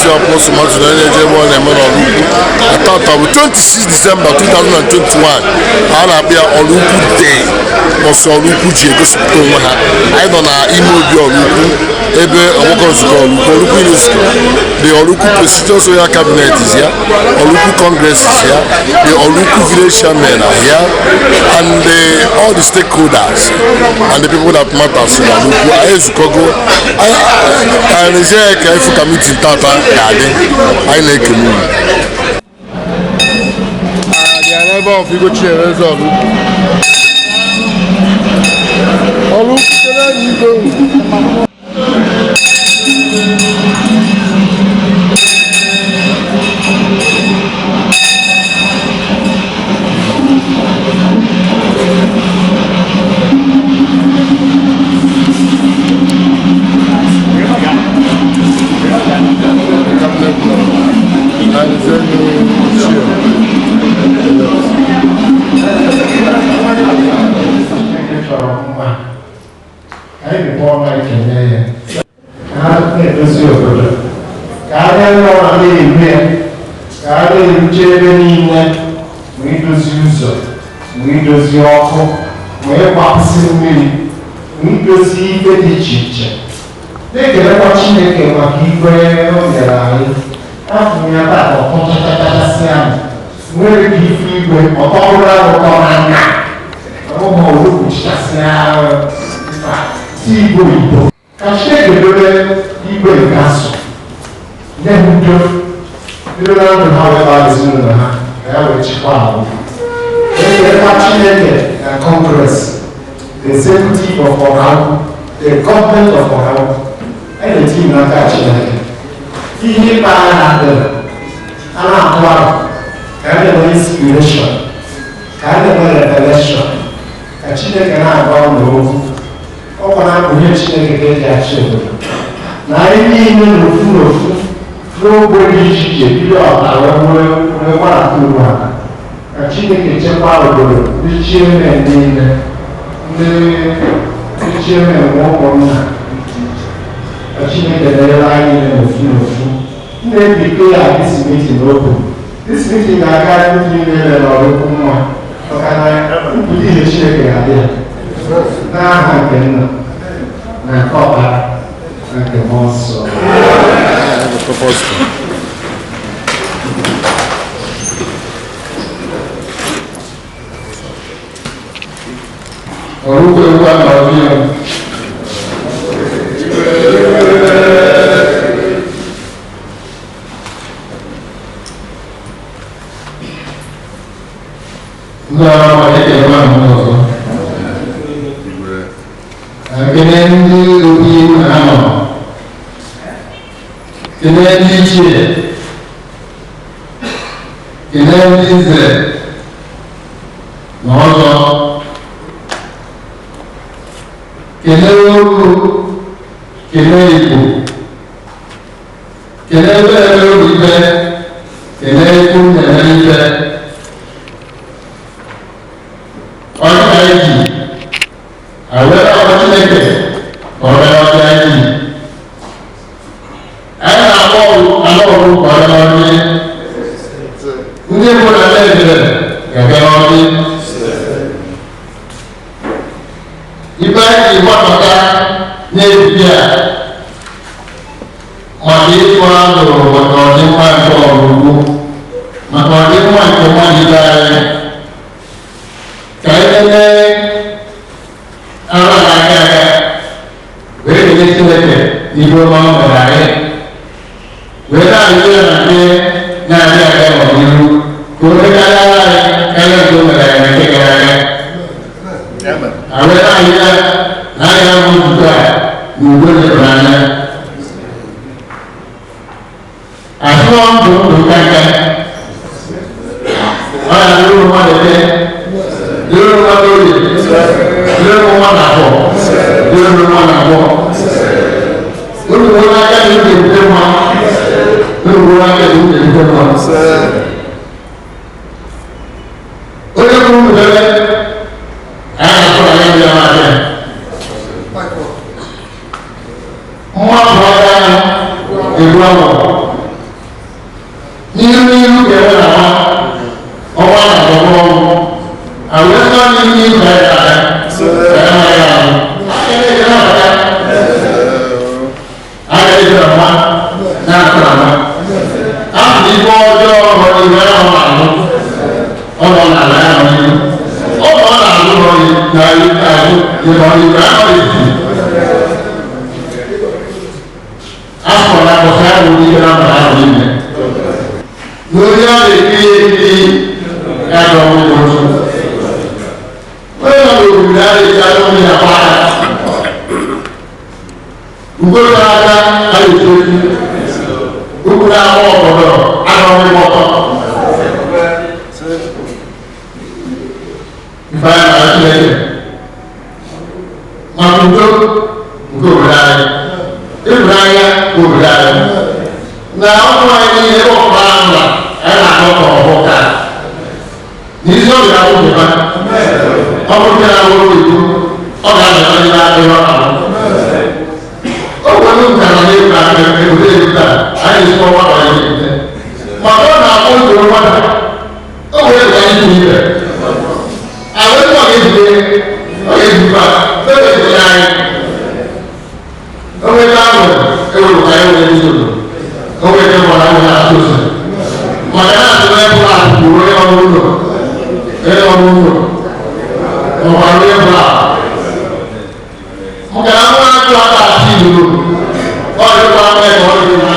Bishop Osumatu Enyejebo na-eme n'Ọlụukwu atọ bụ 26 December 2021 a na-akpọ Ọlụukwu Day bọsụ Ọlụukwu ji egosipụta onwe ha. Anyị nọ na ime obi Ọlụukwu ebe ọgbakọ nzukọ Ọlụukwu UNESCO, the Ọlụukwu Prestigious Royal Cabinet is here, Ọlụukwu Congress is here, the Ọlụukwu Village Chairmen are here, and all the stakeholders and the people that matters in Ọlụukwu. Anyị ezukọgo anyị na-eje ka ifu ka meeting tata ga-adị. Anyị na-ekele unu. Ebe ọ figo chere eze Ọlụukwu. Ọlụukwu chere anyị igwe. ọkụ wee gbapụsị mmiri ndozi ife dị iche iche. Na-ekelekwa Chineke maka igwe o nyere anyị. Afọ ya taa ọtọchachachasị ahụ nwere ka ife igwe ọtọbụrụ ụtọ na nna ụmụ olukwuchasị ahụ si igwe Igbo ka Chineke dobe igwe nke asụ nye udo bido na ndụ ha wee gbaa ezinụlọ ha ka ya wee chịkwa ahụ. Chineke and Congress, the executive of Ọ̀hánwú, the government of Ọ̀hánwú, and the team n'aka Chineke. Ihe kpara na adịrị, a na-atụ ahụ ka a na-enwe inspiration, ka a na-enwe revelation, ka Chineke na-agba ụlọ okwu. Ọ kwa na-abụ ihe Chineke ga-eji achị obodo. Na anyị niile n'ofu n'ofu n'ogbe dị iche iche bido ọta wee gbarata ugbu a. Ka Chineke chekwaa obodo ndị chairman niile, ndị chairman ụmụnna, ka Chineke na-ele anyị niile n'ofu n'ofu. Na-ebikọ ya this meeting open. This meeting ga-aga ndị niile n'Ọlụukwu mma maka na mpụta ihe Chineke ga-adị ya n'aha nke Nna na nke Ọkpara na nke Mmụọ Nsọ. Ọlụukwu egwu a na-ọbụ ya ndị ọrụ ekele ahụ ọzọ ekele ndị obi na-anọ kele ndị ichie kele ndị nze na ọzọ kele olu kele Igbo kele ebe obibe kele ikwu kele ibe ọrụ anyị awere ọrụ Chineke ọrụ ọrụ anyị na-akpọ ọrụ ọrụ ọrụ ndị bụ na na-ejere ga-abịa ọrụ ibe anyị gbapụta n'ebibi a maka ịtụ alụ maka ọdịmma nke Ọlụukwu maka ọdịmma nke mmadụ ibe anyị ka anyị na-eme ara na-aga aga wee kele Chineke n'ihe ọma o mere anyị wee na-arịọ ya na ndị na-adị aga n'ọdịnihu ka o mekarịa anyị karịa nke o mere anyị na nke gara aga. Awere anyị na-anya ahụ nzukọ a n'ugbo nyere anya asụọ ndụ ka nka ọ na-alụrụ mmadụ ebe dịrị mmadụ oyi dịrị mmadụ abụọ dịrị mmadụ abụọ unu nwere aka na uche ebute mma unu nwere aka na uche ebute mma onye kwuru mbere mwa brother ebu awo na obodo anọghị ọtọ mba na Chineke maka udo nke obodo anyị ịhụnanya obodo anyị na ọkụ anyị niile ebe ọkụma ahụ na anyị na-akọ ka ọhụ ka n'isi ọbịa akwụkwọ ha ọ bụrụ nke na-ahụ oyibo ọ ga-abịa ndị na-adịghị ọka o nwere nkara na egwu aka obodo ebute anyị esi ọnwa ọrụ anyị ebute maka ọ na-akpọ usoro nwata o nwere ka anyị bụ ibe ahụ ebe ọ ga-ebute ọ ga-ebute ebe ebute anyị o nwere ahụ ewere ka anyị nwere usoro o nwere ka mara ahụ na-atụ usoro maka na atụ ebe ụlọ akụ bụ onye ọrụ ụlọ ọ̀pọ̀ ní ẹ̀bùrà mọ̀kẹ́ àwọn àjọ àtàtì ìlú ọdún pa mẹ́rin ọdún ìlú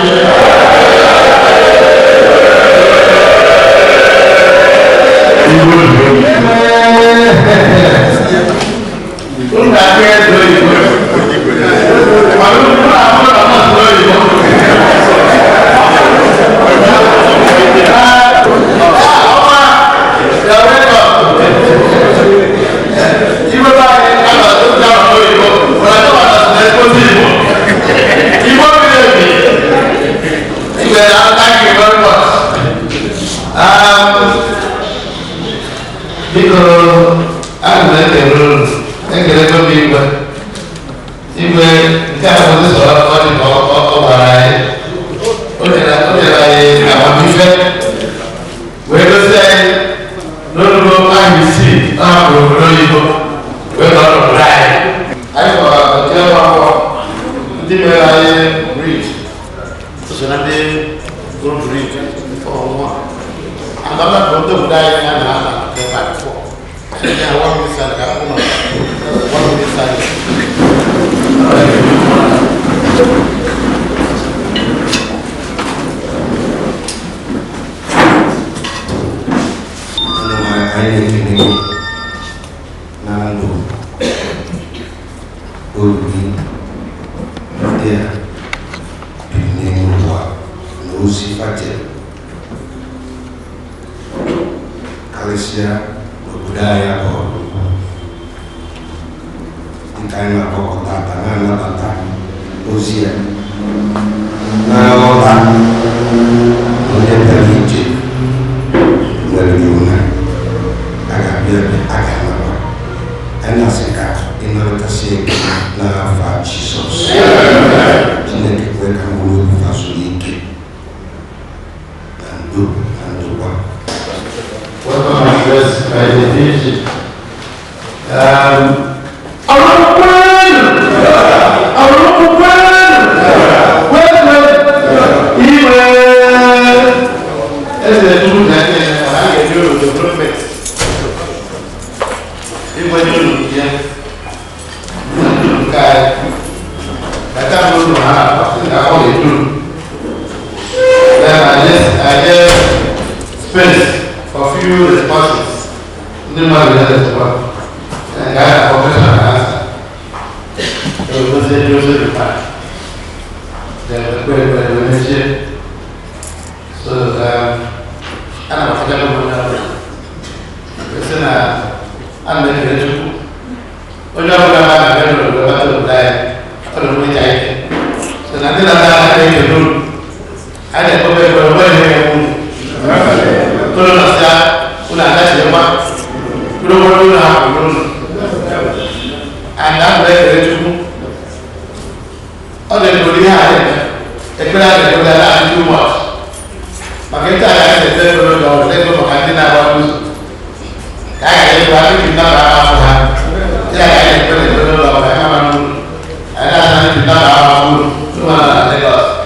Lagos.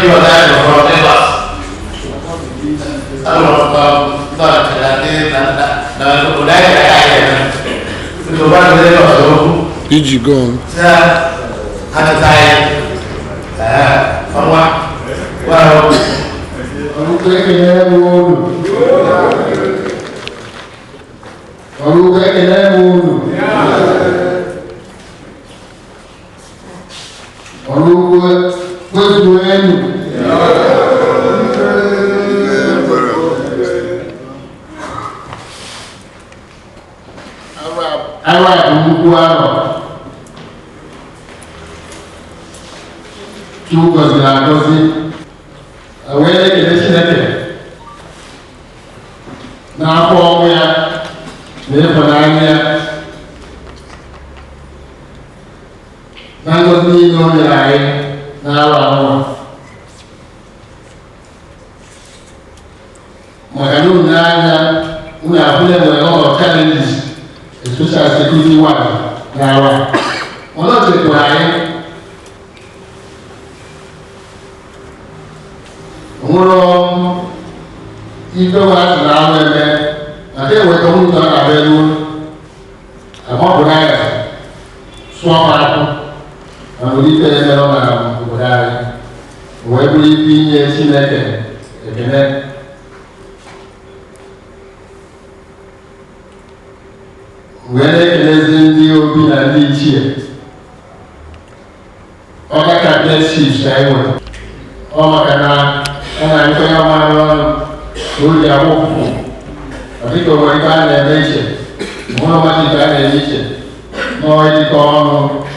your life from Lagos. Some of not that Did you go?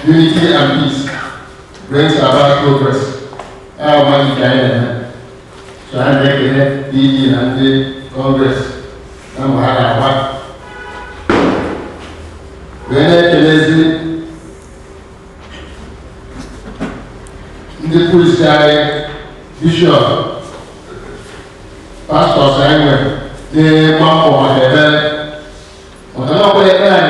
Unity and peace brings about progress. How much can so I make it DD and the Congress. I'm what? When I the police bishop, pastor Simon, the mom for my level. What I'm not going to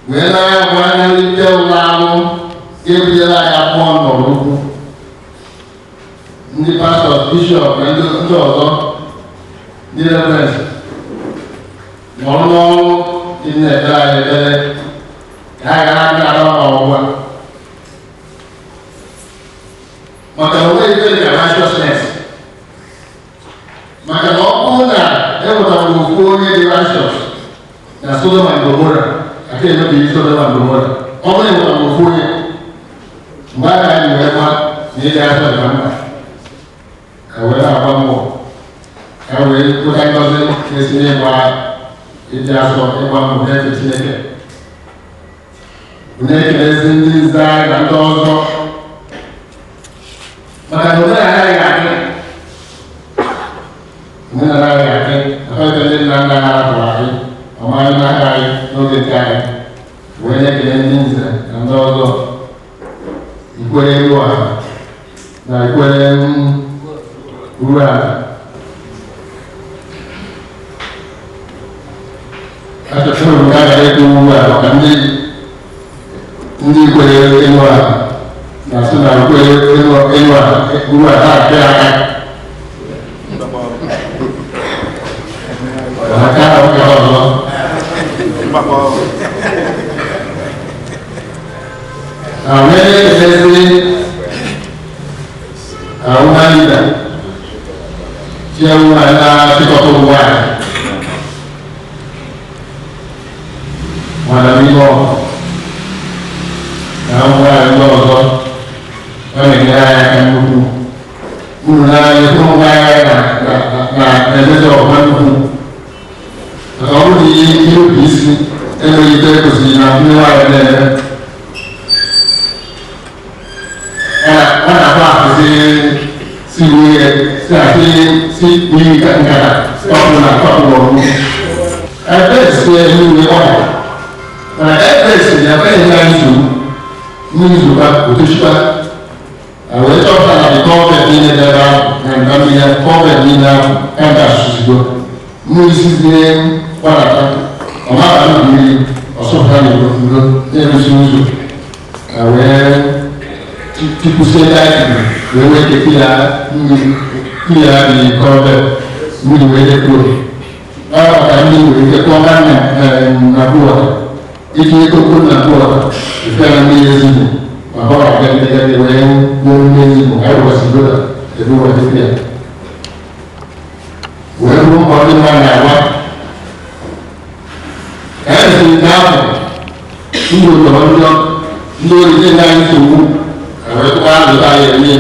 when I want to tell now, give the light upon the pastor, bishop, and the reverend. One in the I but the way you the righteousness. But the owner, they would have the righteous. Now, Sodom and Gomorrah. I can't be Sodom and Gomorrah. Only what I'm for you. But I never need to answer the number. I will have one more. I will put a dozen listening by it just for one more head to take it. Naked is in this side and also. But I know that I got it. When I heard no the time. When I can and also equal like when at the time I do and that's not ọsọfọ na ndo na-eruzi ụzọ wee tipusie taịtị wee wee kete ya mmiri ya dị kọbel mmiri wee dekoro ọ maka ndị wee dekọ ha na bụọ itinye koko na bụọ ife na mmiri ezigbo ma ọ ga-aga wee gwuo mmiri ezigbo ha wụwasị dola ebe ụwa dịkwa ya wee bụrụ mkpọ ndị mmadụ na-agba ka e mesịrị nke ahụ ndị ụtọrọ ndị orite ndị anyị nsogbu wee tụkwa azụta anyị enye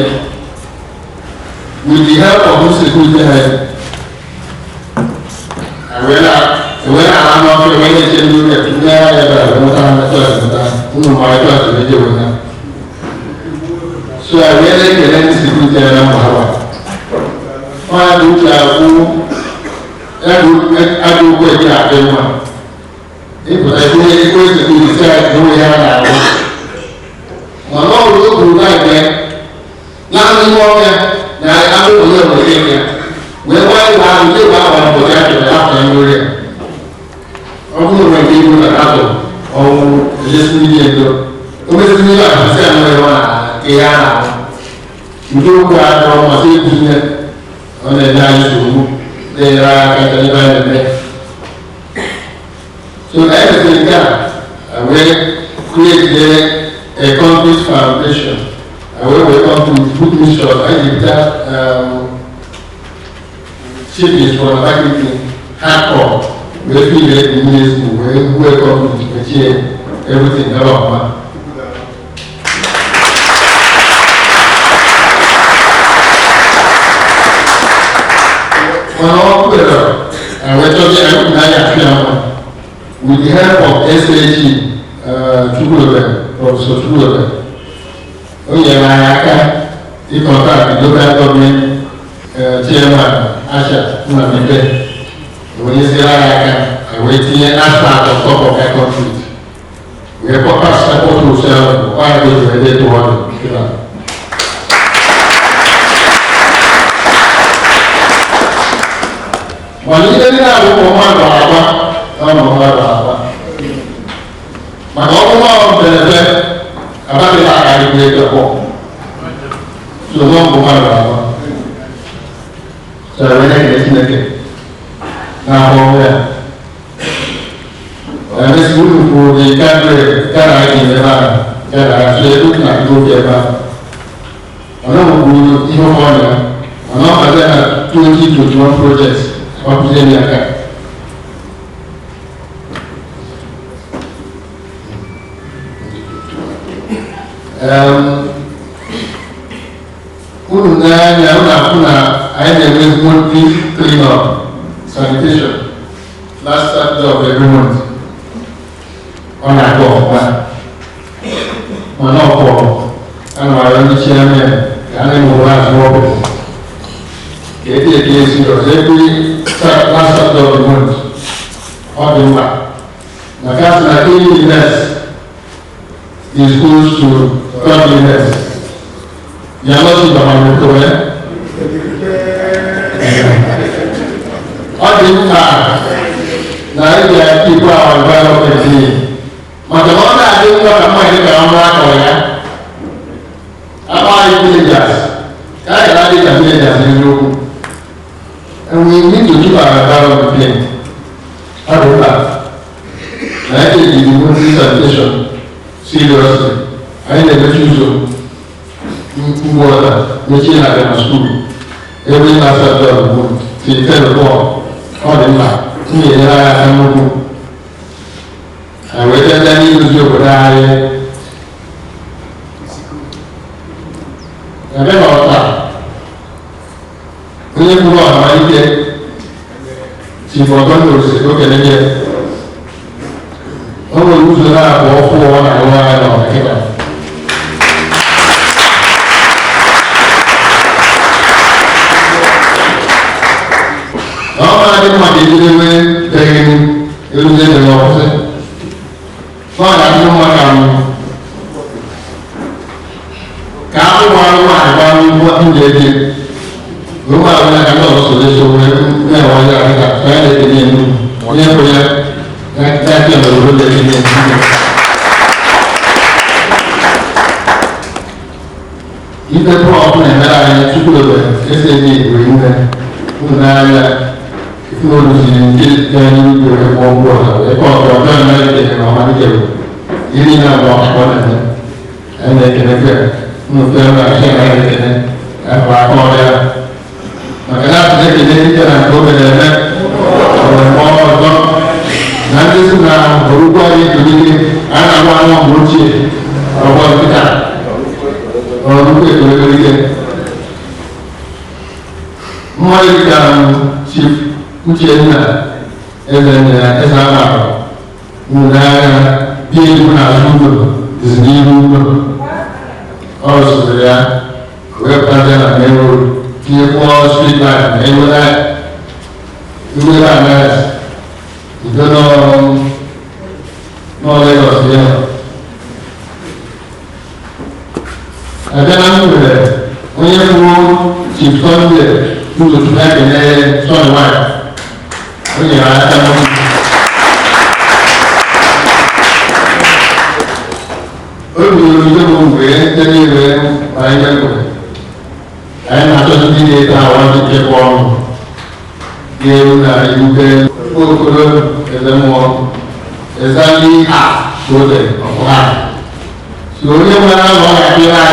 with the help of the security head wee na-ala n'ọkụ wee na-eche ndị ụlọ ndị agha ya bịara weta ha chọọchị weta ụmụ mmadụ chọọchị na-eje weta so wee na-ekele ndị security head na mgbawa nwaanyị uche akwụ adị ụkwụ eji adị mma ịpụta ihe ekwe security head n'onwe ya na-arụ mana ọ bụrụ okwuru na-ebe naanị ime ọbịa na abụghị onye nwere ike wee gbaa ịgba ahụ ndị ịgba ahụ mbọchị a chọrọ afọ ya nwere ya ọ bụrụ na nke ibu na atọ ọnwụ elesi ndị ego o mesịrị ihe ahụ sị ya nwere ọ na ihe a na-ahụ ndị okwu a chọrọ masị ekwuzinye ọ na-enye anyị nsogbu na-enyere aka ka ebe anyị eme so na emesịrị nke a wee create a concrete foundation. We come to good mission. I did that chiefs from Akiti hardcore. We feel it in this we welcome to achieve everything about with the help of SAG, Professor Chukwu o nyere anyị aka ịkọntaktị local gọọmenti chairman Asha Nnamdi wee nyesiere anyị aka wee tinye asphalt on top of that concrete wee kpọta support yourself why go to the to one mana ihe ndị na-abụ mmadụ agba na mmadụ agba maka ọnwụnwa ahụ mberede abaghị akarị bụ ego abụọ so nọ mbụ mmadụ abụọ so wee na-ekele Chineke na-ahụ ọnwụ ya emesi unu kwuru dị kadre gara anyị ebe ahụ gara asụ ego na ego obi ebe ahụ mana ọ kwuru ihe ọma ya mana ọ hazie na 2021 project ọkụzie ndị aka unu n'anya unu akwụ na anyị na-enwe monthly clean-up sanitation last Saturday of every month ọ na-aga ọfụma mana ọkpọ a na-arịọ ndị chairman ka a na-enwe azụ ọkụ ka edi eke esi ọzọ every last Saturday of the month ọ dị mkpa maka asị na cleanliness is close to godliness. You are not in the motor, eh? All the time, now you are people are environment clean. But the one that I do not have money around that area, about villagers, I like the villagers in the room. And we need to keep our environment clean. How do that? I think the monthly sanitation. Seriously, I never choose water, which is at the school. Every last of the month, she tell the boy, all in my, me and I am no good. I waited that he was your bride. I never thought. When you go on my day, she forgot to say, okay, again. Ọmọ ìlú sọ náà bọ̀ fún wọn àwọn ará ọ̀nà kíkà. Àwọn máa ní màdé ìdílé wé bẹ́ẹ̀ ní ìlú ní ìlú ọ̀fẹ́. Wọ́n àdá tó máa kà mí. Kàá fún wọn wá àgbà ní wọ́n ń jẹ́ jẹ́. Ló máa wọlé àgbà náà sọ̀rọ̀ èso mẹ́wàá yára nígbà fẹ́ẹ́ lè dé ní ẹnu. Ní ẹ̀kọ́ yẹn. Thank you for the if the problem and I took over, SAD, if you want to see then you will have more water. They call for American or American. You need not walk one and they can appear. No, they're not saying and I call there. I cannot take it in and go to the next or now this is now Uruguay to be and I want to or what we got. Or look at the weekend. My chief Uchena as our Muna being is new also there. We're planting a neighborhood, street light, neighborhood that you will have nice. You don't know, no Lagos here. And then I'm there. When you go to Sunday, you will back in there, son wife. When you are I'm not going to I want to take on. You can put them more. Exactly half so that so when I want to apply,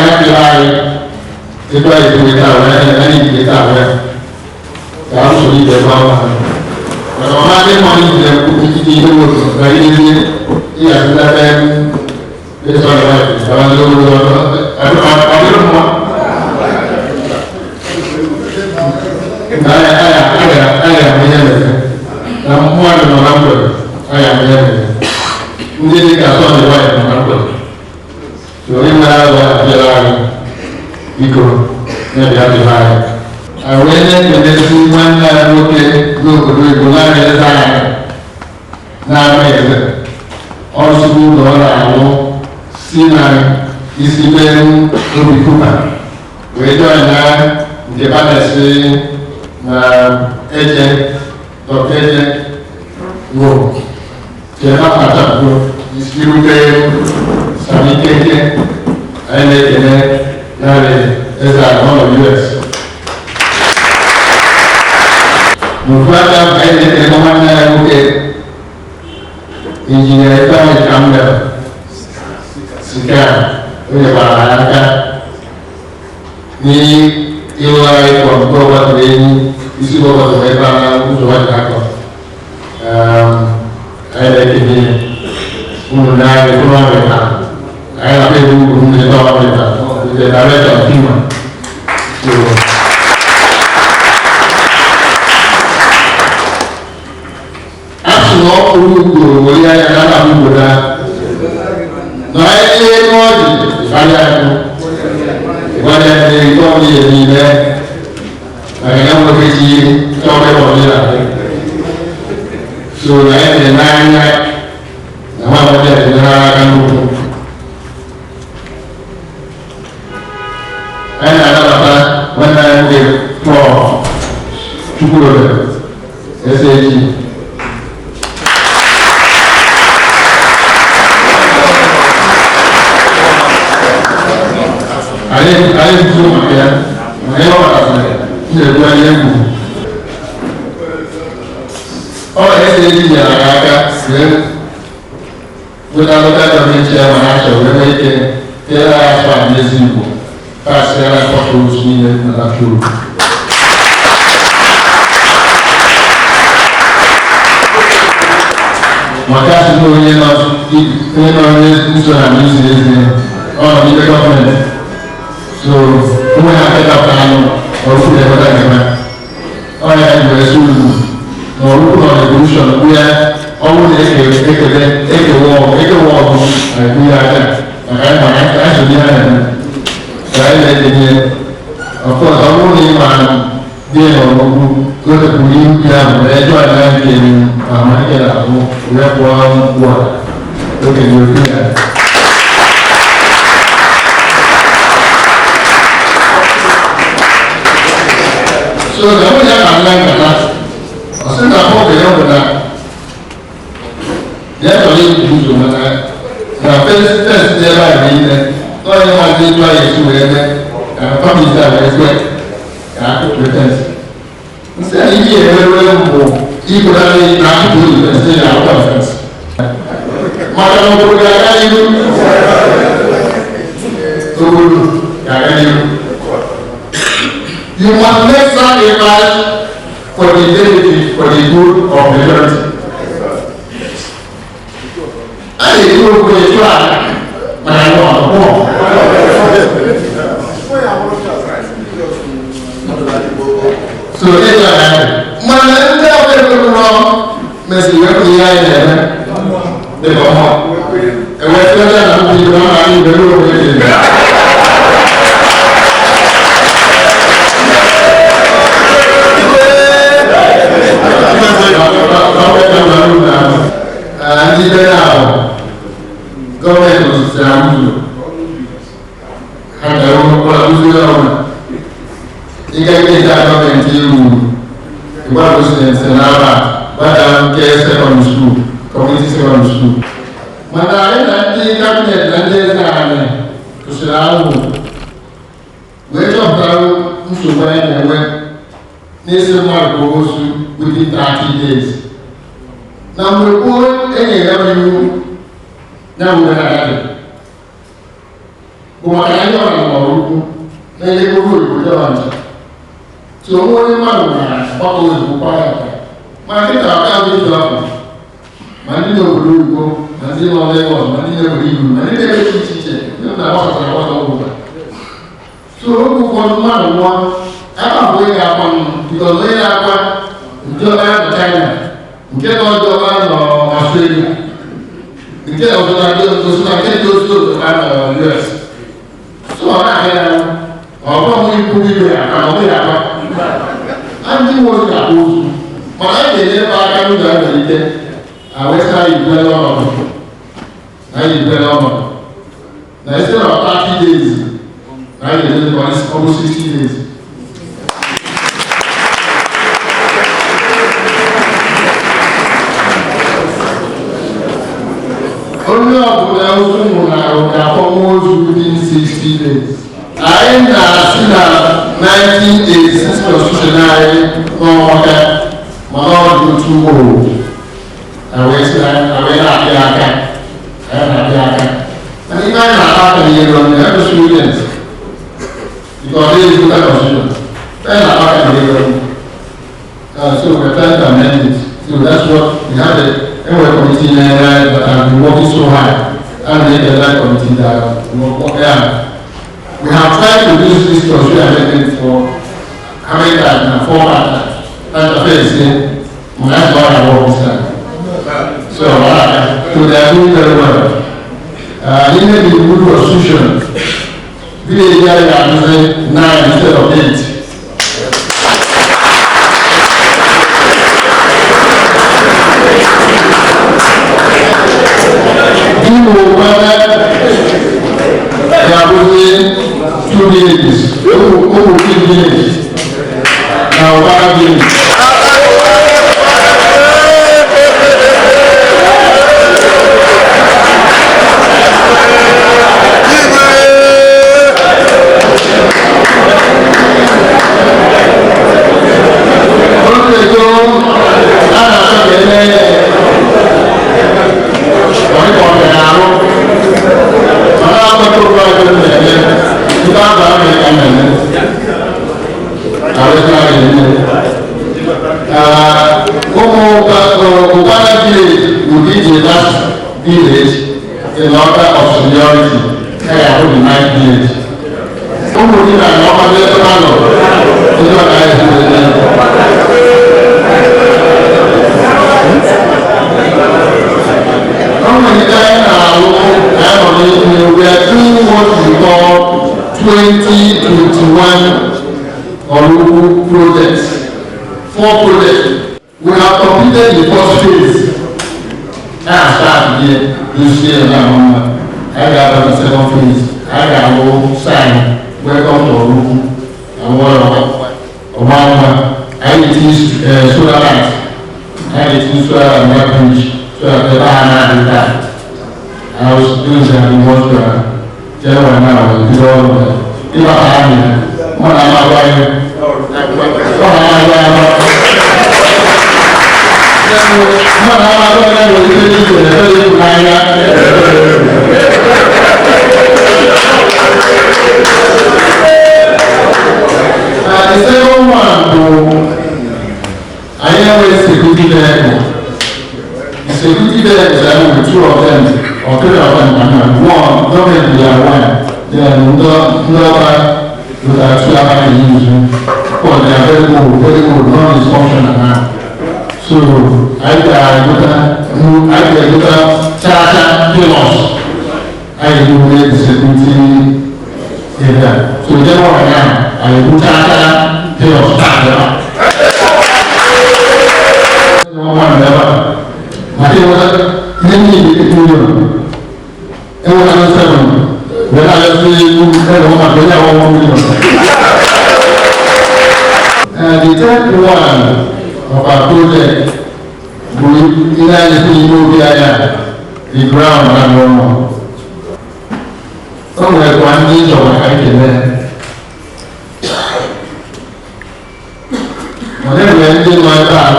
if I do it out, I need to get out there. I also need the power. But on my money, the community very easy. Yes, that it's all right. I don't know. I am here. I'm more than a number. I am here. Nearly a son of wife and number. So in my other Nico, maybe I'll be high. I went in and then see one look to do it. Now, maybe also do the other. See my is even to be cooper. We join now, the Banasi, agent, Dr. Go. Jema go. Distributed, sanitated, and as I know the US. Mufata, I did engineer Campbell. Sika, Baraka, ni Eli from Robert Lane, you see what was the background to what happened. I like it. I have a room in the government with the director of human. Absolutely, we are another. No, I didn't know if I had what I told you there. I know what you told me. So I had a 9 I want to get and another when I get for SAG. I didn't do my hair. I never SAG without that chairman actually we're making the last one is simple. Fast and photos needed and approved. My cousin will not this on the government. So when I get up or put everything I had to assume or look on the evolution where always take a walk, and we are there. I actually had of course, I only go to Pulim, I joined in America, we have one water. Okay, you'll do that. So, the only thing I learned that I said, I hope they know that. Yes, ìdúró mọ́ta na fẹ́sítẹ́sì tẹ́ báyìí ní ilẹ̀ lọ́yìn wọn ti tó ayé sí wọ́n ẹgbẹ́ fámìlì àwọn ẹgbẹ́ àkókò fẹ́sì. nsẹ́ ibi ẹ̀rẹ́rẹ́ mbọ̀ ìkúra ní àkókò ìfẹ́sì ní àwọn fẹ́sì. mọ̀tà ọ̀gbọ̀n gàgà yìí owóró gàgà yìí. You must make sacrifice for the benefit, for the good of the majority. I dey do for the flag, but I know I'm poor. So this is why man, let me tell you wrong. Messi, where do you are? The bomb. And when you are not the bomb, I need to do it. Ndị be ahụ gọọmenti osisi ahụzụ ha gara ụzọ ọrụ ịga ịga gọọmenti iwu ịgbado students n'aba gbada nke secondary school community secondary school mana anyị na ndị kabinet na ndị eze anyị kwụsịrị ahụ wee chọpụtara nsogbu anyị na-enwe n'isi mmadụ bụ ozu within 30 days. Na mgbe gboo enyere m iwu ya mgbe na-adị bụ maka anyị ọra n'ọrụ ukwu na-enyekọrọ oyibo dọwa nche so onwe onye mmadụ nwara gbakọ oyibo kwa ya ma dịka aka bụ izu afọ ma ndị n'obodo oyibo ma ndị nọ Lagos ma ndị na-ewere iwu ma ndị na-eme iche iche ndị na-agbasara agbasa ọgwụgwa so oge ụfọdụ mmadụ nwụọ aka bụ ị ga-akwa m bikọz onye na-akwa nke ọma na China nke na ọjọọ nọ Australia nke ọzọ na-adị otu na nke dị otu otu na US so ọ na-ahịa ya ọgọmụ ikwu ibe ya ka ọ bụghị akwa ndị nwe ozi akwa ozu mana anyị ga-enyere aka n'ụzọ amalite awesa ibele ọnọdụ na ibele ọnọdụ na isi na 30 days na anyị ga-enyere ọbụ 60 days. Onye ọbụla ozu nwụrụ ga-akpọnwụ ozu within 60 days. Anyị na-asị na 1986 constitution anyị n'ọnwa mana ọ dị otu ugboro wee na-apịa aka mana ihe anyị na-akpa aka nyere onye ya bụ students because they use that constitution anyị na-akpa aka nyere onye so we're trying to amend it so that's what we have a committee that has been working so hard and the other committee that we have tried to use this constitution amendment for how many times now? 4 times. That's the first thing. That's why I work this time. So they are doing very well. Even the good constitution, we are using 9 instead of 8. Two villages. Who 3 villages? Now, what village? Village in order of seniority. I put the 9th village. Who would you have normally let them know? You know I do it. How many times we are doing what we call 2021 Oluku projects. 4 projects. We have completed the first phase. I start here, this year now. I got the second phase. I got no sign. Welcome to Oluku. I teach solar light. I teach solar and bridge. So that the banana is that. I was doing something most Jeremiah now, you know, if I had one of my wife, the second one, I always security vehicle. The security vehicle is two of them. Or three of them, one, government they are one, then another with a two other using, but they are very good, non-dysfunctional now. So I get charter pillows. I do the security area. So they are now, I do charter pillows charter. One level. Many people everyone understand when I say the third one of our project the ground and somewhere one inch of a hiking there. Whenever we ended my car,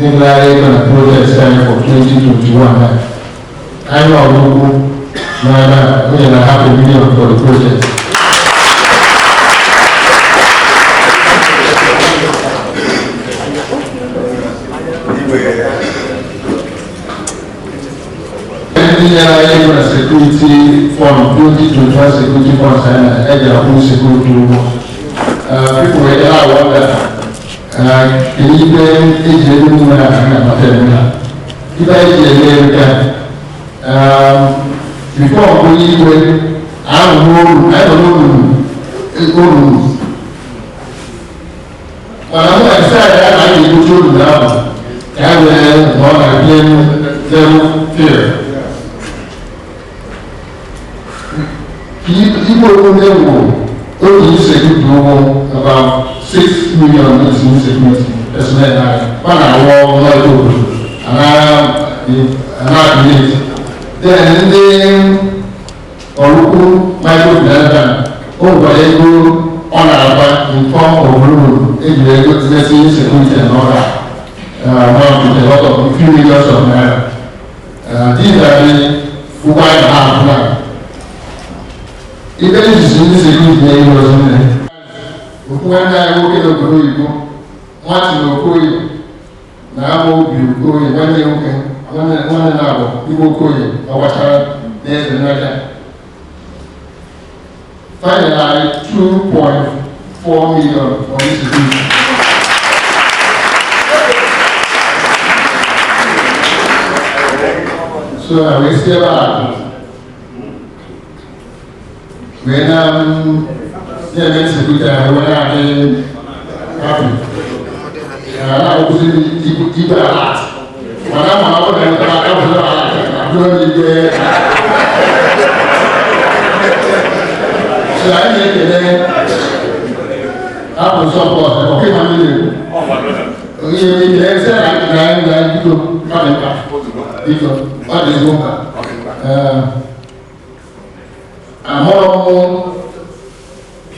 regular project for 2021. I know $500 million for the project. Security fund, 2021 security funds, and security. People were there. Can you bring before we I don't know. When I decided I need to do now, I will them fear. People who never only security about 6 million in security. That's not one hour, then Oruku microfinance over on our in form of rule, security and all that. With a lot of few millions of naira. These are the who I have now. Even if it's in this security, was in there. When I walk in the Guru, once in the Koyi, now you go in when you can, one hour, you go Koyi, or what there's another. Finally, 2.4 million for this security. So I will stay back. When yeah, security, when I'm happy. I was in the lot. When I'm out I'm doing the so I make it there. I was support. Okay, I'm doing it. You say to come back. What is going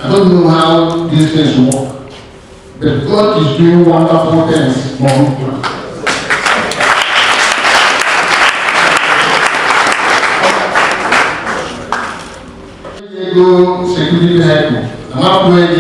I don't know how these things work, but God is doing wonderful things. Security help. I'm not going to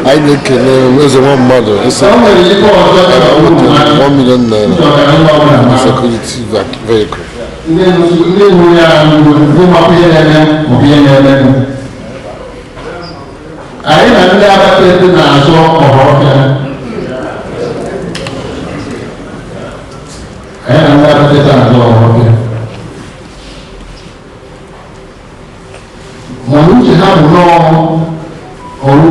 I think there's one mother. It's a $1 million security vehicle. I ọrụ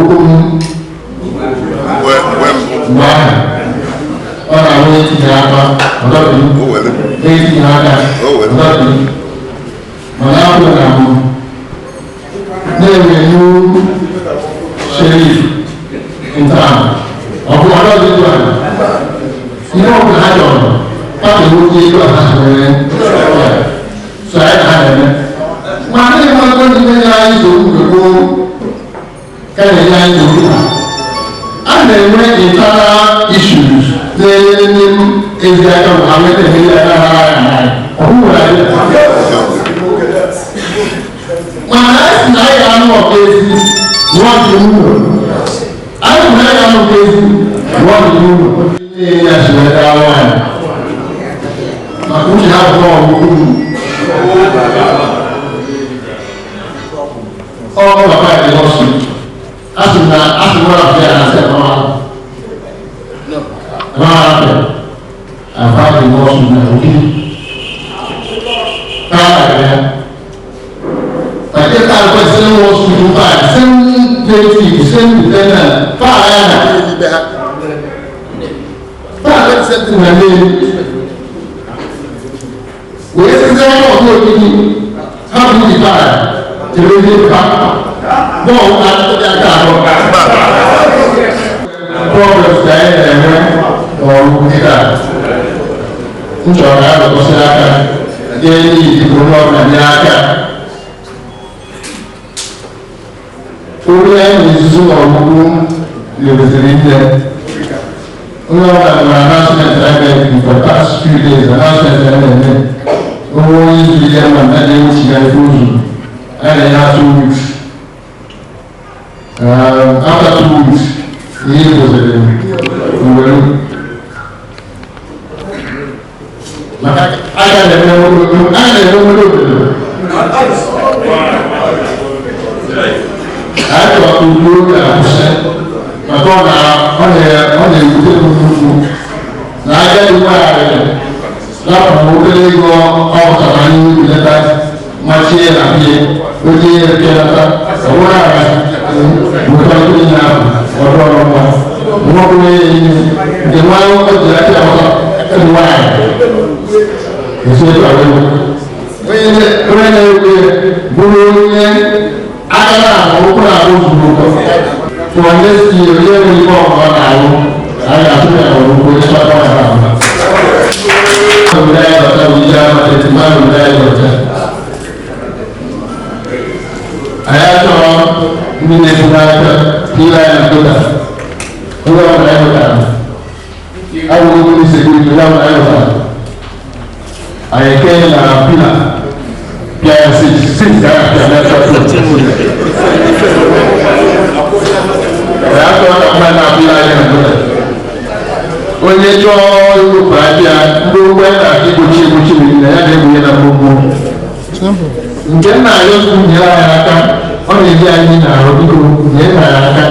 ọ na-ahụ etinye aka ọdọbi etinye aka ọdọbi mana abụọ na mbụ na-enwe iwu sherif ntaa ọbụ ọdọbi dị ala ihe ọbụla ha chọrọ pati nwoke ego ha nwere so anyị na ha na-eme ma ndị mmadụ ndị na-enye anyị nsogbu mgbe gboo ka na-enye anyị nsogbu a na-enwe internal issues na-enye ezi aka ma ha nweta ihe ya aka ha ya na ọhụrụ anyị mana anyị na anyị anụ ọka ezi nwanyị ụlọ anyị na anyị anụ ọka ezi nwanyị ụlọ ihe ya chịrị aka nwanyị maka uche ha bụ ọgwụgwụ ọ bàbá ẹ̀ lọ sùn asùnà àfẹ́ àti ẹ̀fọ́ àfẹ́ àfá ẹ̀ lọ sùn náà òkè káàkiri ẹ̀ pàtẹ́ káàkiri ẹ̀ sẹ́ni wọ́n sùn tó báyìí sẹ́ni pẹ̀lú sẹ́ni tẹ́lẹ̀ fáà ẹ̀ nà fáà ẹ̀ sẹ́ni nà lé wòye sẹ́ni wọ́n tó kí hàbù ní báyìí tẹ̀lé ní bá bọ́ọ̀lù àtúntò àtàwọn bọ́ọ̀lù ṣáyẹ̀ ẹ̀rẹ́ ọ̀rùn nígbà ńṣọ̀rọ̀ àlọ́kọ́ sí aka dé ní ìdìbò náà ní aka orí ẹ̀yìn ìṣúṣú ọ̀rùn lèbèsèrè ilẹ̀ onye ọ̀rọ̀ àgbà announcement ẹgbẹ̀ for past few days announcement ẹgbẹ̀ owó ìlú ilẹ̀ ẹ̀mọ̀ náà ní ìṣìlẹ̀ ìfúrúzù and in 2 weeks. After 2 weeks, he was masih lagi uji kerja orang bukan punya orang mau punya demau kerja apa kedua itu kalau ini bulunya ada orang harus bulu tuannya sih dia beli orang tahu ada apa yang orang boleh siapa orang budaya atau budaya macam budaya macam ayat orang ini budaya kira yang kita orang lain kita aku ini segini orang lain kita ayat kena pila biar sih jangan ayat orang mana pila yang kita onye chọọ Europe abịa ndị ụgbọelu igbochi na ya na-egwunye na mgbogbo nke nna ya okwu nyere anyị aka ọ na-eji anyị na-arụ biko nyere anyị aka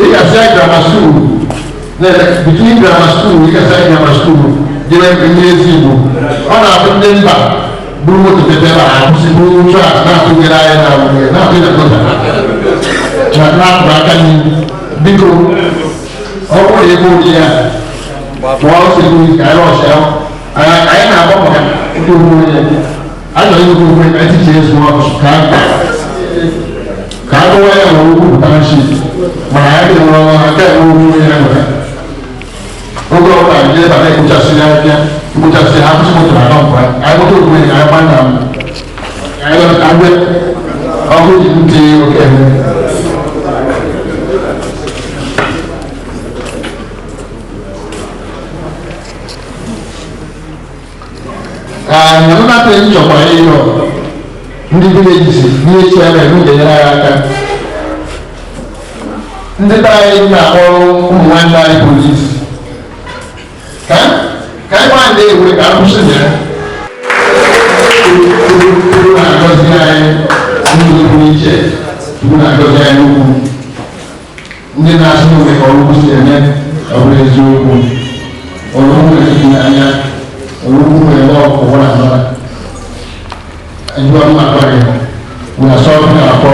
ịgasị grammar school between grammar school ịgasị grammar school dịrị ndị ezi Igbo ọ na-abụ ndị mba buru moto tetebe ha kwụsị buru trak na-atụnyere anyị na nwunye na-atụnye kota na-apụ aka n'ihu biko ọ bụrụ ebe ụdị ya wọ́n ṣe ní ìkàrọ̀ ọ̀ṣẹ́ àyẹ́ náà bọ́ mọ̀ká tó mú ẹ̀ ayọ̀ yìí kó fún ẹ̀ tí kìí sọ ọ̀ṣù káàkó wáyé àwọn owó kùtà ń ṣe wọ́n àyẹ́ bí wọ́n akẹ́ ìwọ̀n owó ní ẹ̀ wọ̀ká ó gbọ́ ọ̀pá ìdílé tàbí ìkúta sí ayẹ́ ìkúta sí àkúsí mọ́tò àná ọ̀pá ayẹ́ tó gbé ayẹ́ pàǹdà ayẹ́ àgbẹ̀ ọkọ̀ yìí ń ti ọkẹ́ àwọn bá tẹ̀ ń jọ̀pọ̀ yìí lọ ndị vileji ní echi ẹ̀rẹ̀ ní ìdẹ̀nyẹrẹ aka ndị báyìí na-akpọrọ ụmụ nwanne anyị polisi ka anyị gwa ndị ewere ka akwụsị na ya tupu na-agọzi anyị ndị pụrụ iche tupu na-agọzi anyị ukwu ndị na-asị n'oge ka ọrụ si eme ọ bụrụ eziokwu ọrụ nwere anya olùkú rẹ̀ lọ́wọ́ kò wọ́n àná ẹni wọ́n máa bá yẹn wọ́n yà sọ́ọ́ fún àpọ̀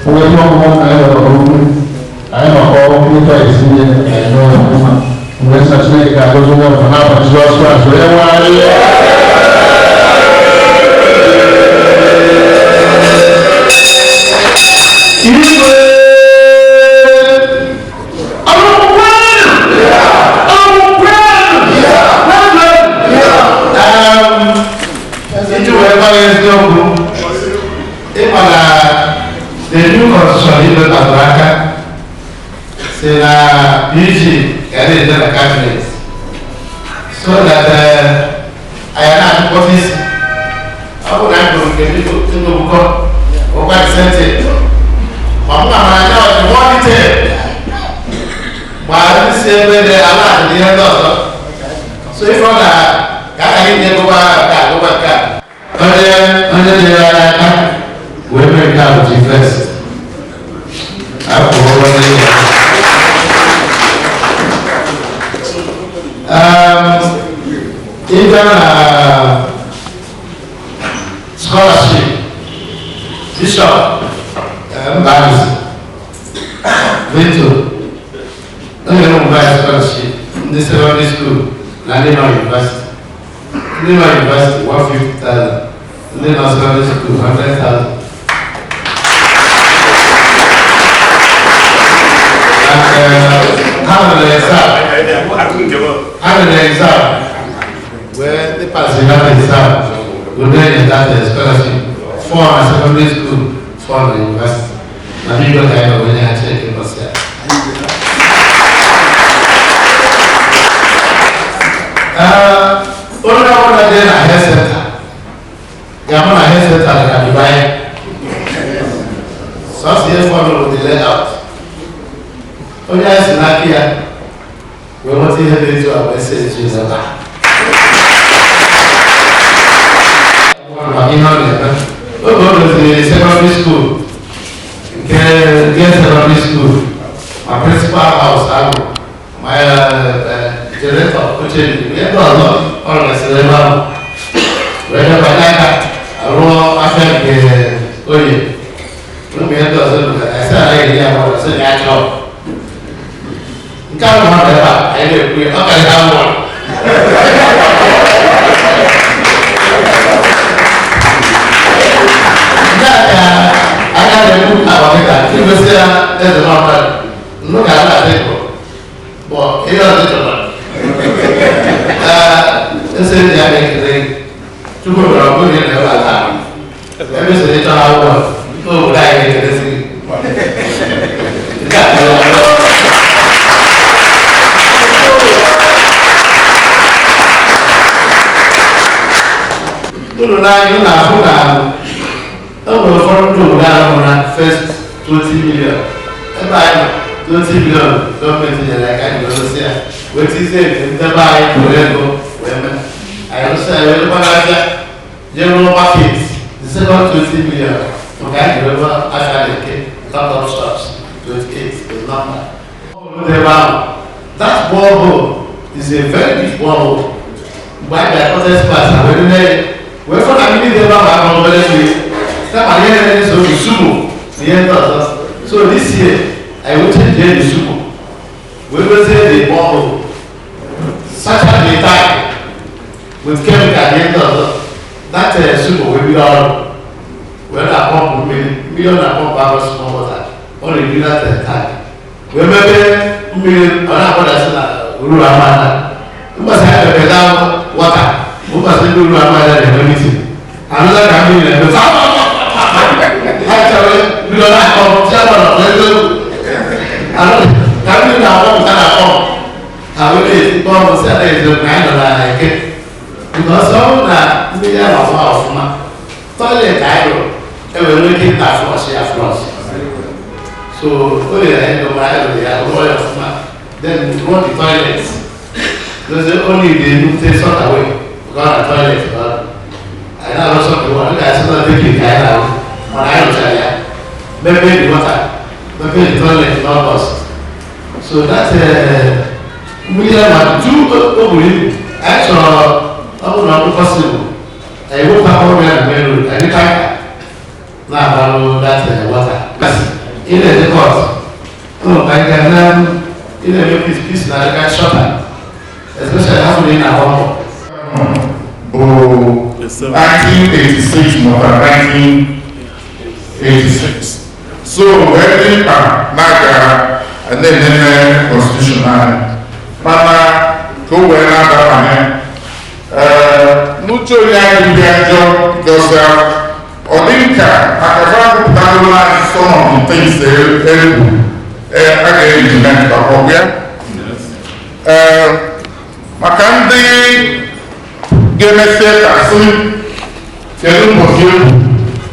owó ẹni wọ́n mọ̀ ẹ̀ olùkú wee wagharịa the new constitution in the Tabaraka say na PG carry the cabinet so that I am office I would like to get into the book or quite sensitive. But I know the one detail. But this is where they are the end of. So if on that, I need to go back. Under the women come to first. Even scholarship, Bishop Banks, Vinto, scholarship in the secondary school, Ladino University. Ladino University, 150,000. Ladino Secondary School, 100,000. How the exam where the pass the exam will then that scholarship for a secondary school for the university. Now you got to when I check it myself. Only one day a health center. Gamma health center can be buying. So here follow the layout. Only as in Akia. We want to hear the our message is about. We go to the secondary school. Get secondary school. My principal house, my director, which is we have a lot of cinema. Whenever I roll after Oye. We have to I said I said natural. Come on, I do. We are okay. Come on. I got a book about that. You will say there's a lot. Look at that people. But here are the children. This is the thing. To go to a good in the time. Every single hour. Oh, I get this thing. You first 20 million. 20 million government in like I don't say. What is it? The buy women. I also say general market. The second 20 million. Okay, remember after the top shops. 28 is number. That borehole is a very big borehole. Why the contest pass? We're from a minute about our so this year, I will change the sumo. We will say the borehole. Such a time with chemical at the end of that sumo will be all. When I pump million pump hours small water, only do that time. Remember, million on our Ramana. You must have a better water. You must do Ramana and everything. Another coming in the actually, we don't have German. I don't coming now. I will say, God said, the kind of like it. Because some that we have a house, toilet, I don't. And we're looking at flush. So, only the end of my head, they are royal. Then we want the toilets. There's only the new things sort away. We got a toilet. I know some people, I said, I'm taking care now. When I don't tell you, maybe the water, maybe the toilet, not us. So that's we have two over. Actually, I would not be possible. I woke up over there and I did now that water. In the court, I can in a peace, I can shorten, especially happening in our home. 1986 mọta 1986 so every na-aga na-enene constitution anyị mana ka o wee na-adabanye n'uche onye anyị bịa njọ dọsa ọ dị nka akaba agụpụtagoro anyị some of the things egwu a ga-ejimet ka ọ bịa maka ndị ga-emesie ka sị kedu mbọsi egwu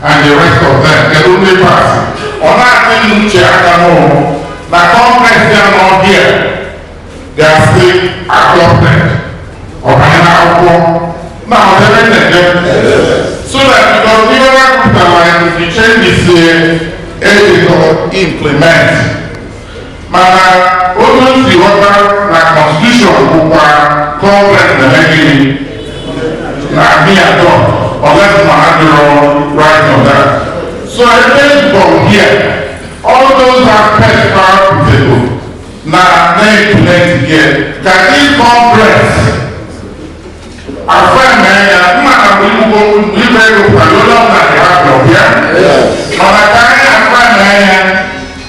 and the rest of them kedu ndị paasị ọ na-adị n'uche aka n'ụlọ na kọngress ya n'ọbịa ga-asị adopted ọbanye n'akwụkwọ na ọdebe na-ede so that because ihe ọrụ pụtara ya the changes ejikọ implement mana onye si ghọta na constitution bụkwa kọngress na-emegiri na abịa dọ unless ma ha dịrọ right on that so everything from here all those aspects are visible na implement here that this congress affirm ya maka bụ ibe ego kwado na ya ọbịa mana ka anyị affirm ya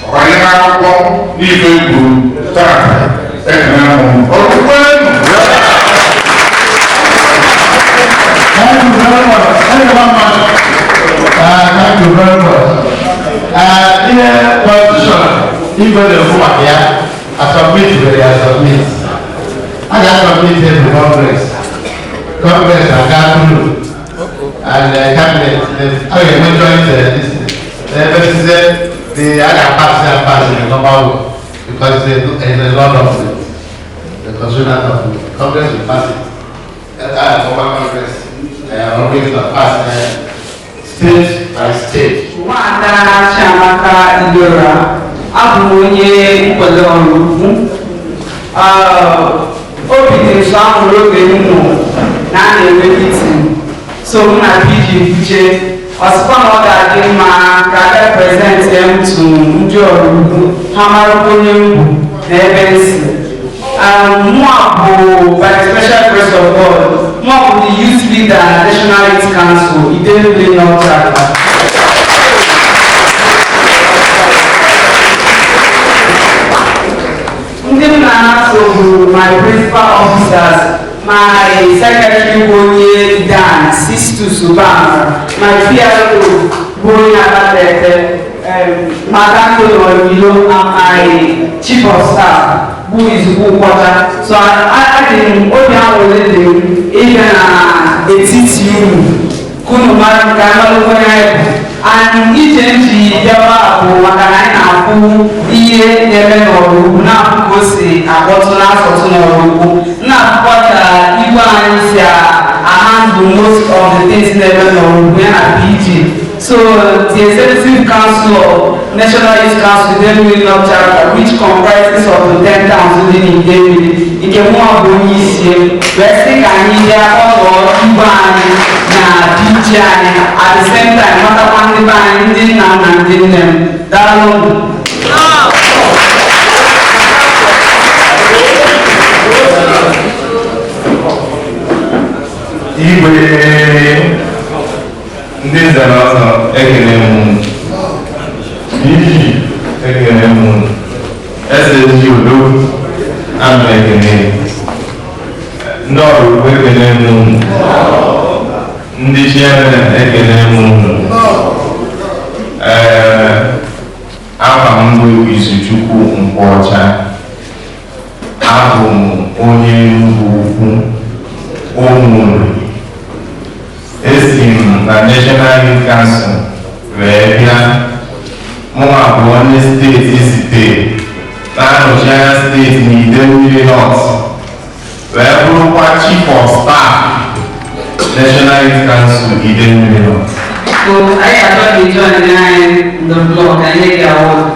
ọbanye n'akwụkwọ n'ife kwuru taa ekene mụ ọkpụkpọ enu Thank you very much. Here, politician, even the woman here, I submit where I submit. I just submit to the Congress. Congress and Council and Cabinet. Okay, we join this. The other parts are passing the number because there's a lot of the constitution of Congress will pass it. Former Congress. Always the past state by state. Nwada Chiamaka Idora, abụ onye nkwado ọrụ ukwu. Obi dị nsọ ahụrụ oge nnụ na a na-enwe meeting. So mụ na PG Mbuche, ọsịkwa na ọ ga-adị mma ka a represent them to ndị ọrụ ukwu ha marakwa onye mbụ na ebe nsi. Mụa bụ by the special grace of God, mụa bụ the youth leader na National Youth Council, Idemili North Chapter. Ndị m na-aso bụ my principal officers, my secretary bụ onye Dan, Sistus Ubama, my PRO bụ onye Abatete, Madam Tolo, and my chief of staff. Who is who quarter. So I think all the hours even teach you couldn't mark and each entry never Macarena who here never or now go say about last or now what you are most of the things never know when I PG. So the Executive Council of National Youth Council Idemili North Chapter, which comprises of the 10 towns within Idemili, it can more than easy. Let's take an idea of Ibani na PG at the same time, not upon the band, and them. That alone. Ndị nzara ọzọ ekele m iji ekele m eze ji udo anụ ekele ndị ọrụ ugbo ekele m ndị chairman ekele m aha m bụ Izuchukwu Nkwọcha abụ m onye Enugu Ukwu Ụmụnri esi m na National Youth Council wee bịa mụnwa bụ onye steeti site na-anọchi anya steeti na Idemili North wee bụrụkwa chief of staff National Youth Council Idemili North. So I thought we joined the blog and make the award.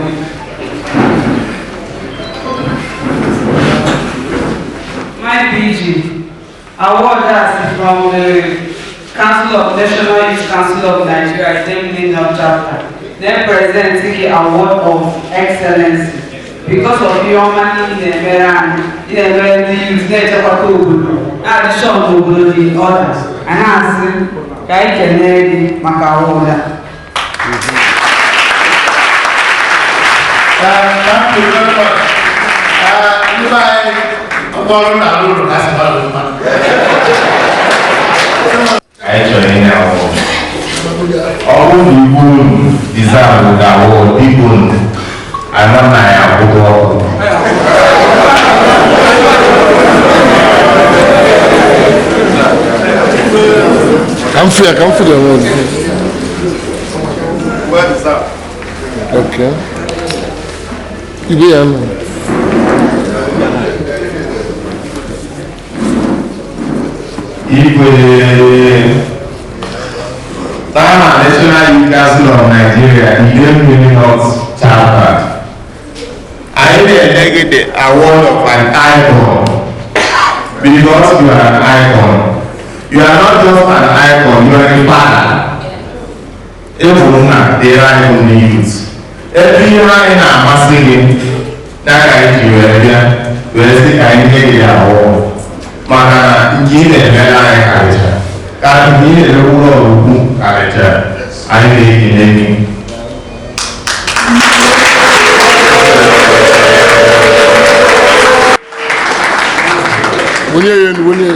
My PG award is from the Council of National Youth Council of Nigeria, Idemili North Chapter. Then presenting the award of excellence because of your money in the youth network. na-adịchọ n'obodo dị ọda a na-asị ka anyị kelee gị maka ụda. Actually, now, all the people deserve the award. People, I'm not my award. Come for the award. What is that? Okay. IBM. National Youth Council of Nigeria, Idem North Chapter. I get the award of an icon because you are an icon. You are not just an icon, you are a father. Everyone they are in the youth. Everyone in our massing that I do, we are still getting the award. Mana ini adalah culture. Kalau ini adalah hukum culture, ada ini. Bunyi.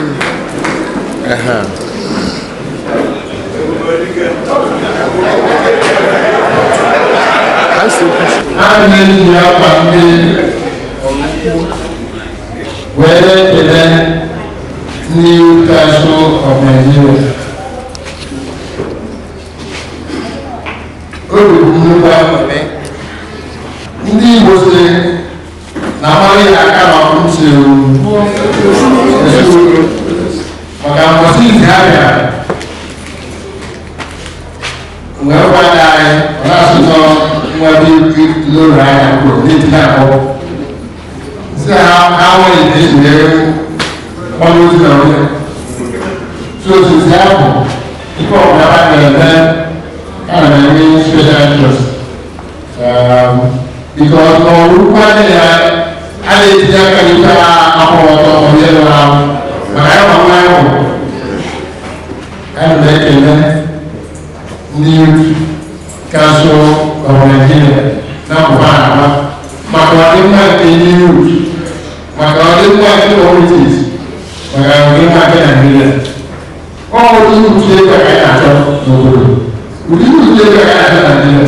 New Council of Nigeria. Ndị Igbo si na amaghị aka na ọkụntị maka mbọsị izi ha bịara wee kwada anyị ọ na-asụtọ nwa dị loro anya kwuru n'etiti abụọ si ha nwere ite esonyere one was now. So it's an example. People have special interest. Because we New Council of Nigeria. Now, communities. Maka makan yang oh itu juga kayak ada, itu juga kayak ada nanti.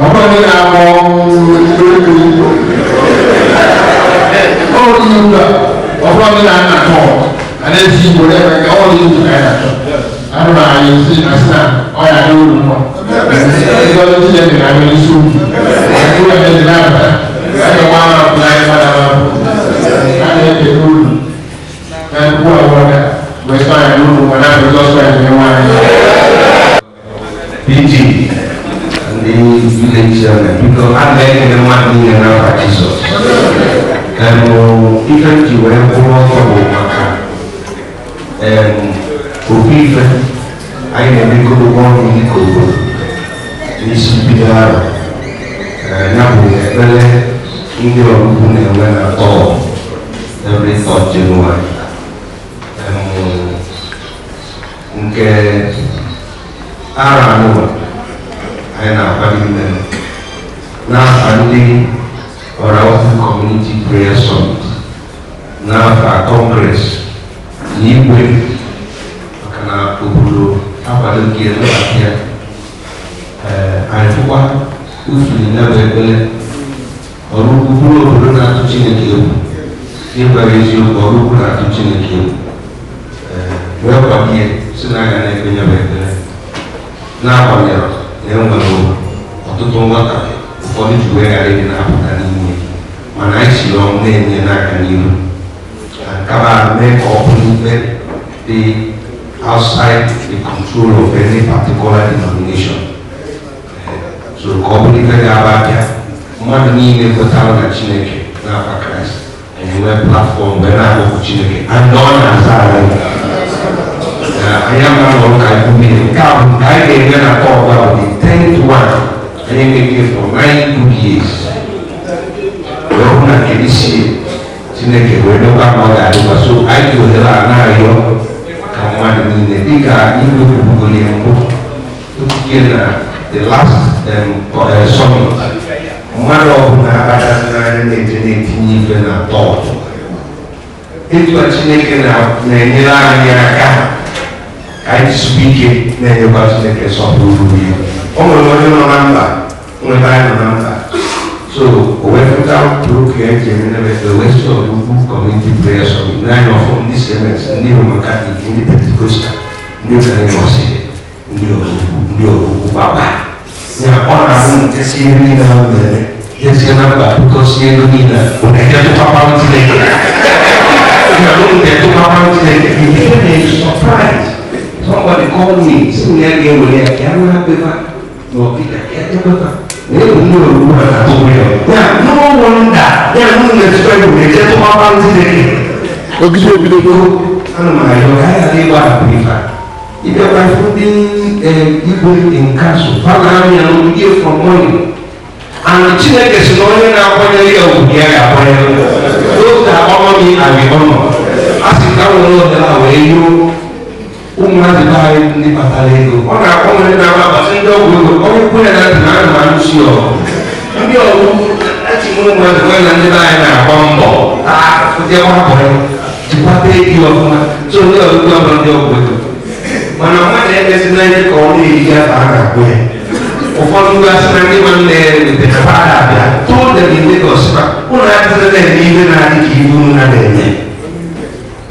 Apa ni nama? Oh itu juga. Apa ni nama kau? Ada si boleh mereka oh itu kayak ada. Ada yang si asal, oh yang dulu mau. Kalau dia dengan isu, aku ada di mana? Ada mana pelayan mana? Ada di dulu. Dan buat warga Western dulu mana berdosa dengan PG di village because ada yang mati dengan partiso. Kalau ikan jiwa yang pulau kau makan, kopi kan, ayam yang kau buang ini kau, ini sepeda, nabu, bela, ini orang punya mana tol, every tol Januari. Nke ara anụ anyị na-akpali n'afọ ndị Oraifite Community Prayer Summit n'afọ Congress n'igwe maka na obodo akwado nke nlabata anyị fụkwa usoro nyabụ ekpere ọrụ ukwu obodo na-atụ Chineke egwu n'ịgbara eziokwu ọrụ ukwu na-atụ Chineke egwu wee kwabie si n'anya na-ekpenye bụ ekpere na-akwanyere na enwere ọtụtụ nghọta ụfọdụ ji wee ghara ịdị na-apụta n'ime mana anyị siri ọnwụ na-enye n'aka n'ihu kaba mee ka ọ bụrụ ikpe dị outside the control of any particular denomination so ka ọ bụrụ ikpe ga-aba abịa mmadụ niile kwetara na Chineke n'afa Kraịst enwe platfọm wee na-akpọkụ Chineke and ọ na-aza anyị I am not going to be come. I gave them a call about the 10th one. And then they gave for 9 good years. We are going to get this year. Chineke wee dọkwa ka ọ ga-adịkwa so anyị wetara anaghịọ ka mmadụ niile dịka igwe kwubugoro ya mbụ okike na the last summit mmadụ ọbụla akpachasị n'anya na-eje na-etinye ife na tọọtụ etu a Chineke na-enyere anyị aka ka anyị jisikwa ike na-enyekwa Chineke sọpụrụ ya o nwere onye nọ na mba nwere anyị nọ na mba so without broken the West of Ugwu Community Prayer Summit, 9 of these elements, New Makati, in the Pentecostal, New University, New Papa. Now, all I want to see you now, yes, you know, because you don't need that. When I get to Papa, you don't get to Papa, you surprised. Somebody called me, saying, I can't have no, Peter, I can't have no wonder. If you are putting people in council, Pagani and give from money, and the Chineke is only now for the year of those that honor me, I will honor. As you come along the way, Umazai ni patalego. Ona kome na baba sindo gugu. Omi kune na tinana manusio. Mbio ati mungu mwazi na nila na bombo. Kutia wapo. Chipate ikiwa kuma. So ndio kwa ndio gugu. Mana mwana ebe sinaje kaoni ya tanga kwe. Ufonu ga sinani mande ni pada bia. Told them in Lagos. Una ati ni ibe na ikibu na denye.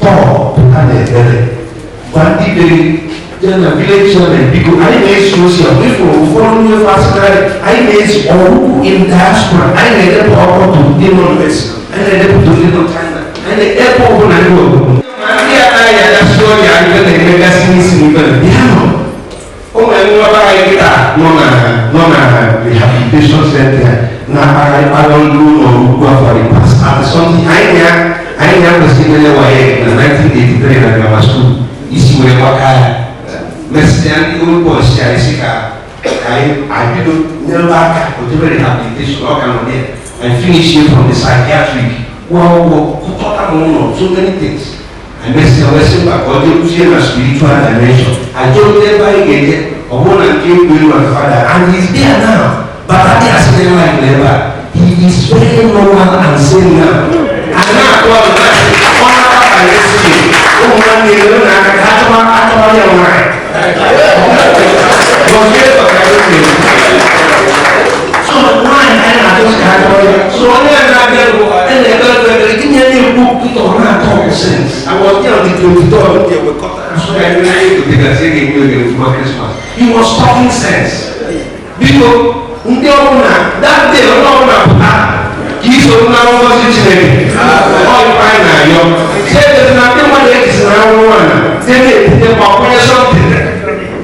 Po ane but if the village and people, I made social people following your pastor, I made all in diaspora, I made a power to demon west, and I left to little China, and the airport when I go. I just saw you, I'm going to make a sneeze in the piano. Oh, my God, no, rehabilitation center. Now I don't do no go for the past. Something I never seen away in 1983 at grammar school. Isi wee wakaya mesian iwu bosi ya isi ka I bido nyere aka otebe rehabilitation ọ ka nọ there I finish here from the psychiatric kụtọta m ụlọ so many things I mesian wesi mba ka ọ dị kuzie na spiritual dimension ajọ ebe anyị ga-eje ọ bụrụ na nke ekwelu na father and he is there now but I think as in life never he is very normal and sane now and now God bless him ọ na-akpa ka esi oh man, you know, so why I just got so sense. I was there on the 23rd, they were cut. So I realized to take a second meal for Christmas. He was talking sense. Because that day, he's so now was it all fine now. Say there's nothing more that is now one. Then they are something.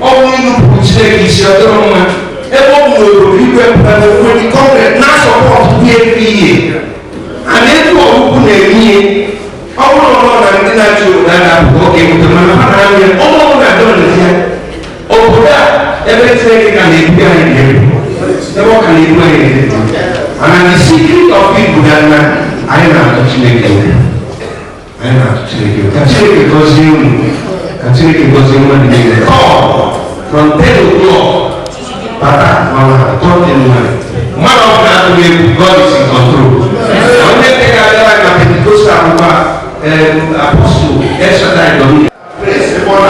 Only you put is your government. Everyone will when you come there, now support every year. And then you are open a year. I want to know that okay, with the man, all that done is here. Over there, everything can be behind you. Never can you do anything. And the secret of people that I am not touching it. I am not touching it. Continue because you want to be there. From 10 o'clock, Pata, Mama, 12 1 of that way, God is in control. When they take a like a Pentecostal apostle, extra time, praise the Lord,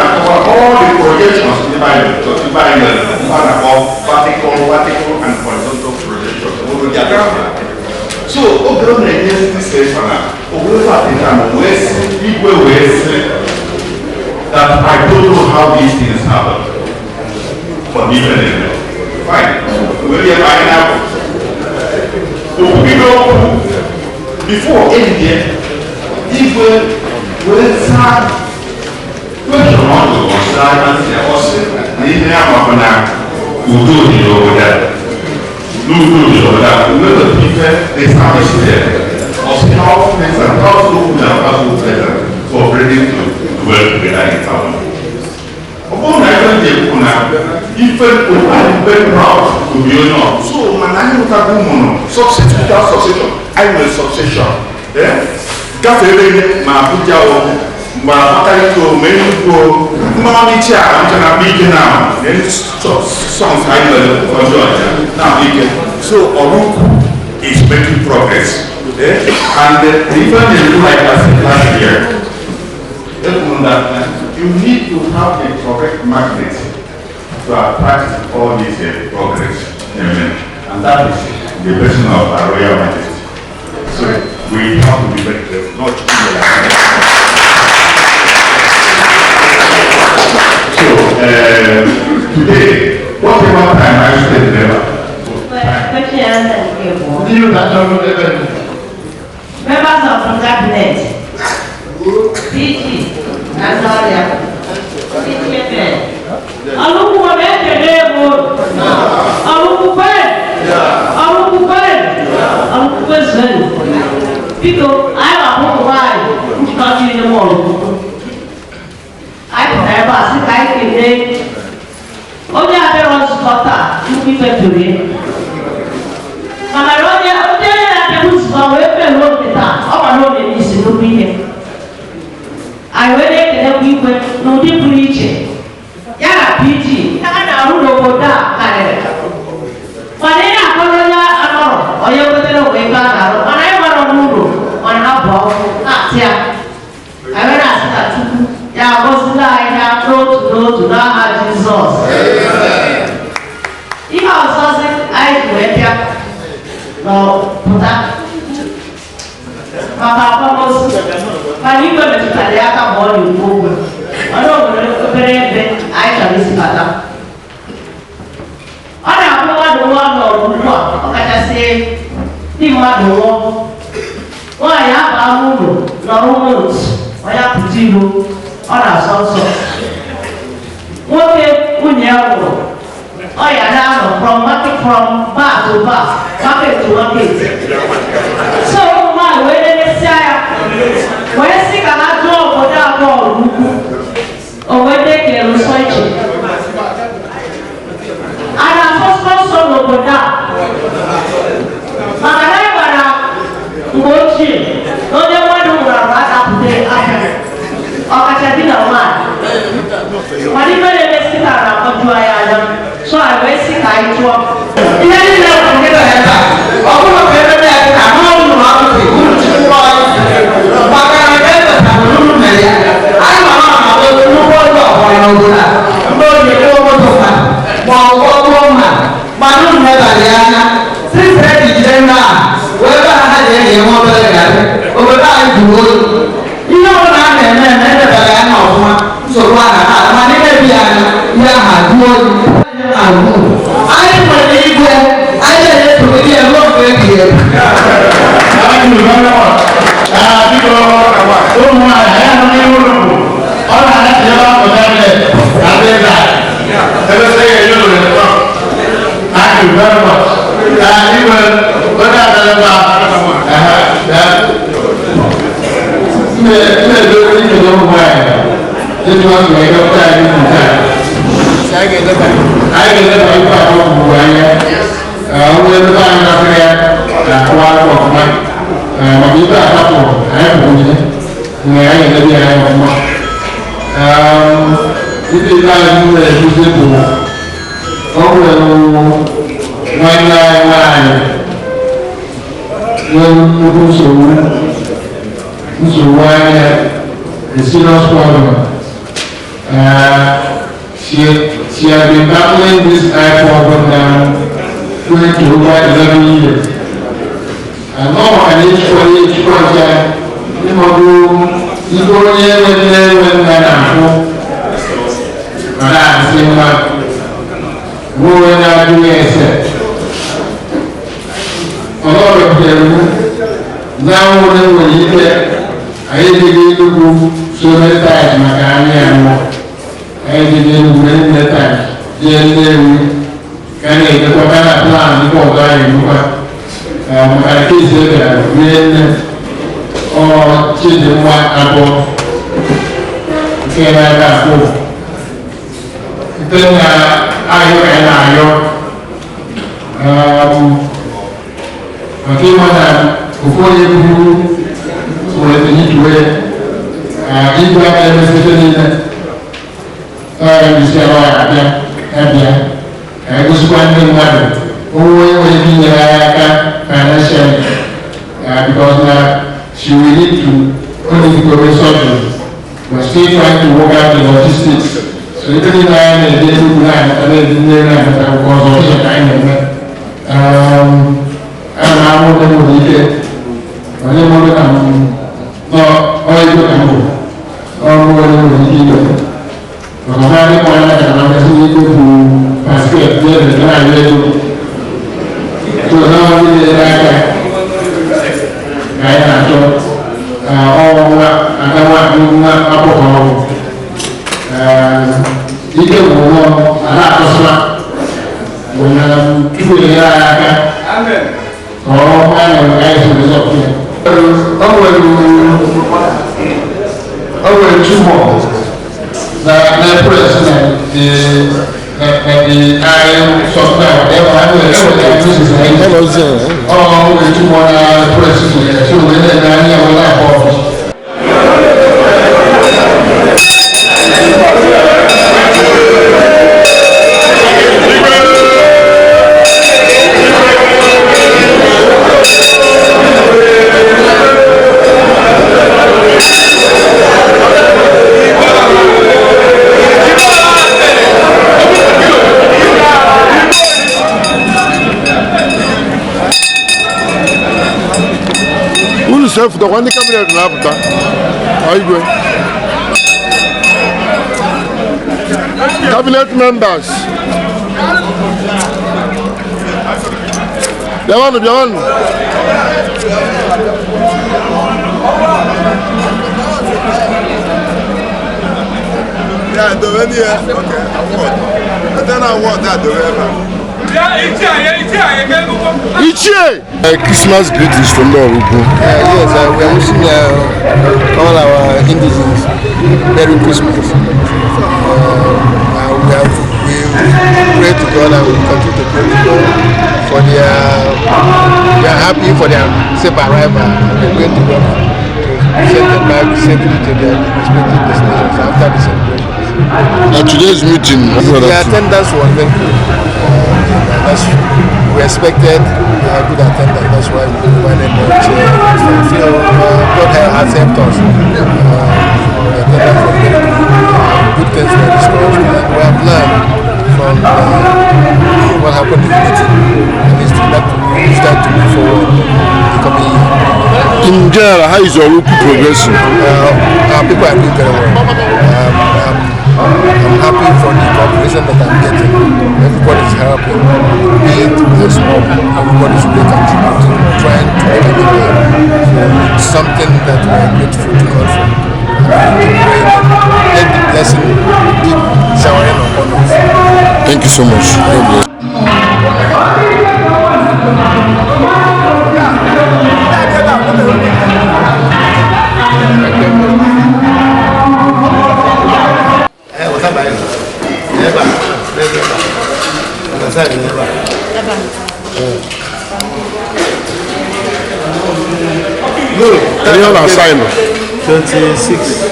all the projections in the Bible, vertical, and horizontal projections. So, God against this case for now. That I don't know how these things happen. But even fine. We'll be fine now. Before India, even when sad question on the side and there was the Amapana who do it over there. Remember people established there of how things and how to open and how to better for bringing to work together in town. Upon I don't take even I'm very proud to be honored. So, man, I know that woman, succession without succession, I will succession. gafee ebe ma Abuja o ma Abakaliki o ma Enugu o mmanụ iche a nche na ike na songs anyị nwere ọjọọ ya na ike so Orukwu is making progress and even in like last year you need to have a correct magnet to attract all this progress. Amen. And that is the person of our Royal Majesty. So we have to be very careful, not to be like So today, whatever time I spend there. Members of the cabinet, PG, and Zoria, Aluku wa bete lebo, aluku zen. People, I have a why which country in the world. I can have a sick I can day. Only I have a spotter, you keep it to me. But I don't know who's for weapon look at that. All I know is to be here. I went there and we no deep preaching. Yara PG, Nana Rudo Kare. Manena Corona Anor, or you better away back. When I went on Rudo, on Apple, Atia. I went ask that ya was like I go to now have Jesus. If I was something I went here. No, put that. Papa was Pani going to Taliaka body movement. I don't know very I shall listen to that. I have no one or what I say, the one why I have a moon, no moons, I have to see you on our also. Okay, when you oh yeah, now from market from bar to bar, market to market. So my when they say when I see a job for that ball, or when they can research. And I'm first son of that. And I never go to no they want to run up there after. Or Catabina man. When you sit around, so I will see I talk. In any level, get a head back. Or go up every day, I know you have to be good to but I remember that I'm a man, I will do what I know that. No, you know what to man. While one man, but not Diana, since ready Jenna, whether I had any more than over time to go. You know what I mean, so what I had, my name is I believe I didn't to be a lot of here. Thank you very much. Don't mind, I am only all I have to do for them is I did that. Let us say a little bit. Thank you very much. Even when I tell this was made up time in time. I get the right part of the way. Only the time of the one of my Mamita couple. I have one. I get the eye of my. It is like you were using to over 199. So why a serious problem? She has been battling this eye problem now going to over 11 years. And now I need for each project, you go here and there when I am but I'm saying that go and I do it. A lot of them now when you get I begin to go so many times, my family I begin many times. Can I get a plan before dying? My kids when or children want apple. Can I have hope? Then I came on before you wee igwe aka emesite niile isi ọrụ abịa ka egosikwa ndị mmadụ onwe nwere ike inyere anyị aka financially because na she will need to only go to surgery. We're still trying to work out the logistics. So even if I am a day to plan, I will do that because of the kind of and I want them to be there. I don't want them no, all you can do. All more than we need to. Because I'm not going to participate there and I will. So now we need to ike gwụrụ ala akọsịla tupu ya aka ka ọ na-enwe anyị resọt ya o nwere tumọ na press na the iron software whatever I will use tumọ na press so we need na anyị enwela abụọ Chef, the one cabinet lapta. How you going? Cabinet members. Biawan. Yeah, the way here. Okay, I don't know what that the way. Christmas greetings from the Orugu. Yes, we are wishing all our indigents Merry Christmas. We pray to God and we continue to pray to God for their. We are happy for their safe arrival. We pray to God to send them back safely to their respective destinations after the celebration. Today's meeting, the attendance was very good. We expected good attendance. That's why we provided more chairs. So God has helped us. The attendance was very good. Good things were discussed. We have learned from what happened in the meeting. And it's that we start to move forward the coming year. In general, how is your local progressing? Our people are doing very well. I'm happy for the cooperation that I'm getting. Everybody's helping, be it small, everybody's really contributing, trying to make it better. So it's something that we're grateful to God for. And to pray that let the blessing keep showering upon us. Thank you so much. God bless. Any other sign? 26,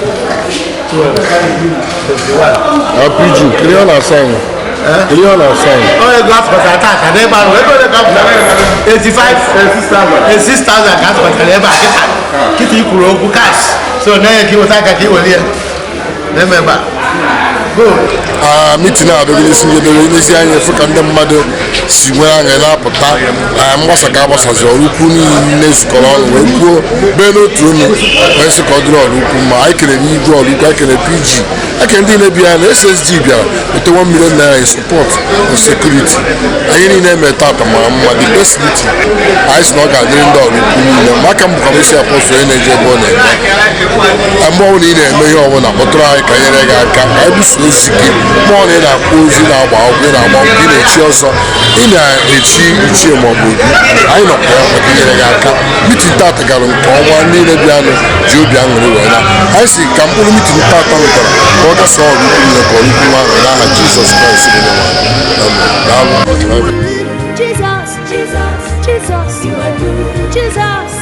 12, 21. PG, any other sign? Any other sign? Oh, you got for attack and then 86,000 gas for never get you could cash. So now you was like a key here. Remember. Meeting out of this Indonesian African mother, she went and up a time. Was a gabas as a Rukuni Nes Colon, Beno Trunu, West Codro, Rukuma, I can read draw, I can a PG. I can do a SSG with the $1 million in support and security. I ain't name a tata, the best meeting. I snog at the end of the Macam Commission Post for Energy Bonnet. I'm more in a mayor of a try, I morning na kozi na agba ọgwụ na agba ọgwụ na-echi ọzọ ị na-echi ichie maọbụ anyị nọkwa ya maka inyere gị aka mitin tata gara nke ọnwa niile bịanụ ji obi aṅụrị wee na anyị si ka mkpụrụ mitin tata nwetara ka ọ gasa ọrụ ukwu nne ka ọrụ ukwu ahụ n'aha Jizọs Kraịst dị Jesus, Jesus, Jesus, you are good, Jesus.